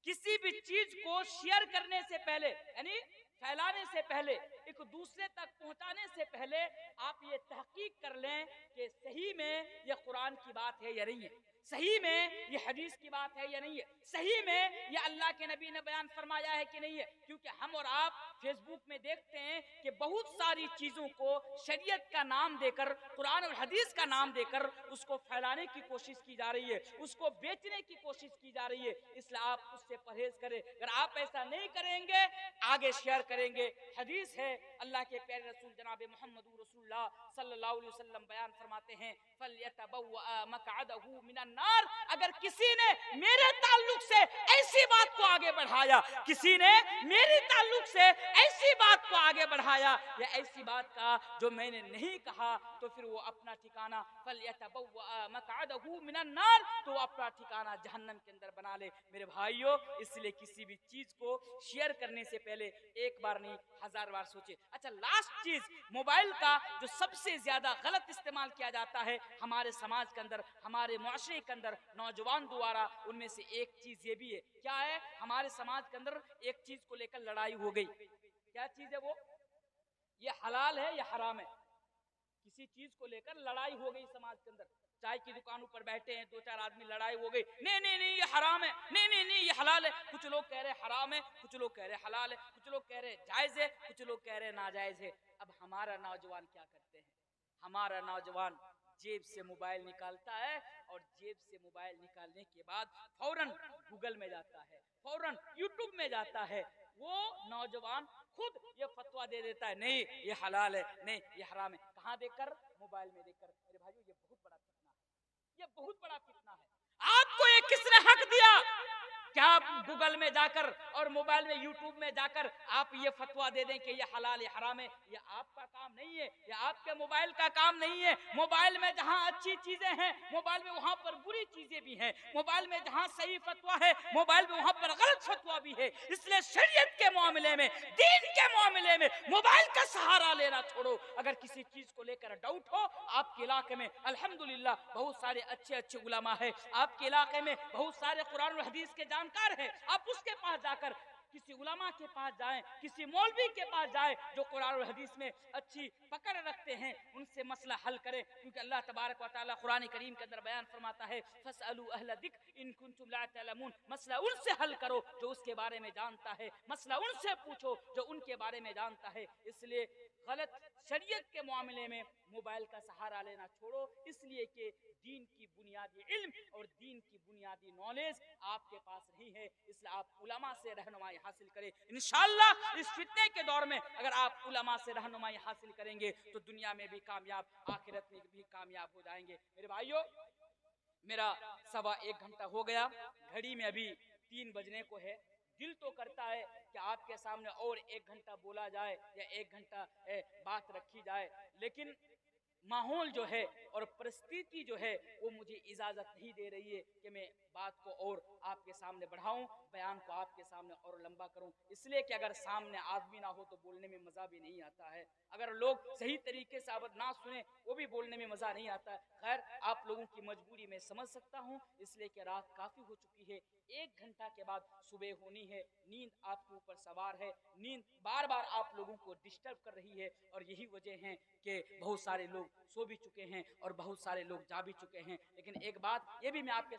किसी भी चीज को शेयर करने से पहले, यानी फैलाने से पहले, एक दूसरे तक पहुंचाने से पहले आप ये तहकीक कर लें कि सही में ये कुरान की बात है या नहीं है, सही में ये हदीस की बात है या नहीं है, सही में ये अल्लाह के नबी ने बयान फरमाया है कि नहीं है। क्योंकि हम और आप फेसबुक में देखते हैं कि बहुत सारी चीजों को शरीयत का नाम देकर, कुरान और हदीस का नाम देकर उसको फैलाने की कोशिश की जा रही है, उसको बेचने की कोशिश की जा रही है। इसलिए आप उससे परहेज करें। अगर आप ऐसा नहीं करेंगे, आगे शेयर करेंगे। हदीस है, अल्लाह के प्यारे रसूल जनाब मोहम्मद रसूलुल्लाह सल्लल्लाहु अलैहि वसल्लम बयान फरमाते हैं, फलयतबव्वा मक़अदहु मिनन नार। अगर किसी ने मेरे ताल्लुक से ऐसी बात को आगे बढ़ाया, किसी ने मेरे ताल्लुक से ऐसी बात को आगे बढ़ाया या ऐसी बात का जो मैंने नहीं कहा, तो फिर वो अपना ठिकाना, फलयतबव्वा मक़अदहु मिनन नार, तो अपना ठिकाना जहन्नम के अंदर बना ले। मेरे भाइयों, इसलिए किसी भी चीज को शेयर करने से पहले एक बार नहीं 1000 बार सोचे। अच्छा, लास्ट चीज, मोबाइल का जो सबसे ज्यादा गलत इस्तेमाल किया जाता है हमारे समाज के अंदर, हमारे मुआशरे के अंदर नौजवान द्वारा, उनमें से एक चीज ये भी है। क्या है, हमारे समाज के अंदर एक चीज को लेकर लड़ाई हो गई। क्या चीज है वो? ये हलाल है या हराम है। किसी चीज को लेकर लड़ाई हो गई समाज के अंदर, चाय की दुकानों पर बैठे हैं, 2-4 आदमी, लड़ाई हो गई, नहीं नहीं नहीं ये हराम है, नहीं नहीं नहीं ये हलाल है। कुछ लोग कह रहे हराम है, कुछ लोग कह रहे हलाल है, कुछ लोग कह रहे जायज है, कुछ लोग कह रहे नाजायज है। अब हमारा नौजवान क्या करते हैं? हमारा नौजवान जेब से मोबाइल निकालता है और जेब से मोबाइल निकालने के बाद फौरन गूगल में जाता है, फौरन यूट्यूब में जाता है। वो नौजवान खुद ये फतवा दे देता है, नहीं ये हलाल है, नहीं ये हराम है। कहाँ देखकर? मोबाइल में देखकर। मेरे भाइयों, ये बहुत बड़ा फितना है, ये बहुत बड़ा फितना है। आपको ये किसने हक दिया क्या आप गूगल में जाकर और मोबाइल में, यूट्यूब में जाकर आप ये फतवा दे दें कि ये हलाल है हराम है? ये आपका काम नहीं है, ये आपके मोबाइल का काम नहीं है। मोबाइल में जहां अच्छी चीजें हैं, मोबाइल में वहां पर बुरी चीजें भी हैं। मोबाइल में जहां सही फतवा है, मोबाइल में वहां पर गलत फतवा भी है। इसलिए शरीयत के मामले में, दीन के मामले में मोबाइल का सहारा लेना छोड़ो। अगर किसी चीज को लेकर डाउट हो, आपके इलाके में अल्हम्दुलिल्लाह बहुत सारे अच्छे अच्छे उलमा है, आपके इलाके में बहुत सारे कुरान और हदीस के जानकार है, आप उसके पास जाकर, किसी उलमा के पास जाएं, किसी मौलवी के पास जाएं जो कुरान और हदीस में अच्छी पकड़ रखते हैं, उनसे मसला हल करें। क्योंकि अल्लाह तबारक व तआला कुरान करीम के अंदर बयान फरमाता है, फसअलू अहल जिक्र इन कुंतुम ला तअलमून। मसला उनसे हल करो जो उसके बारे में जानता है, मसला उनसे पूछो जो उनके बारे में जानता है। इसलिए गलत शरीयत के मामले में मोबाइल का सहारा लेना छोड़ो, इसलिए कि दीन की बुनियादी इल्म और दीन की बुनियादी नॉलेज आपके पास नहीं है। इसलिए आप उलमा से रहनुमाई हासिल करें। इंशाअल्लाह इस फितने के दौर में अगर आप उलमा से रहनुमाई हासिल करेंगे तो दुनिया में भी कामयाब, आखिरत में भी कामयाब हो जाएंगे। मेरे भाइयों, मेरा 1.25 घंटा हो गया, घड़ी में अभी 3 बजने को है। दिल तो करता है कि आपके सामने और 1 घंटा बोला जाए या 1 घंटा बात रखी जाए, लेकिन माहौल जो है और परिस्थिति जो है वो मुझे इजाजत नहीं दे रही है कि मैं बात को और आपके सामने बढ़ाऊं, बयान को आपके सामने और लंबा करूं, इसलिए कि अगर सामने आदमी ना हो तो बोलने में मजा भी नहीं आता है, अगर लोग सही तरीके से अब ना सुने वो भी बोलने में मजा नहीं आता है। खैर, आप लोगों की मजबूरी मैं समझ सकता हूं, इसलिए कि रात काफी हो चुकी है, 1 घंटा के बाद सुबह होनी है, नींद आपके ऊपर सवार है, नींद बार बार आप लोगों को डिस्टर्ब कर रही है, और यही वजह है कि बहुत सारे लोग सो भी चुके हैं और बहुत सारे लोग जा भी चुके हैं। लेकिन एक बात ये भी मैं आपके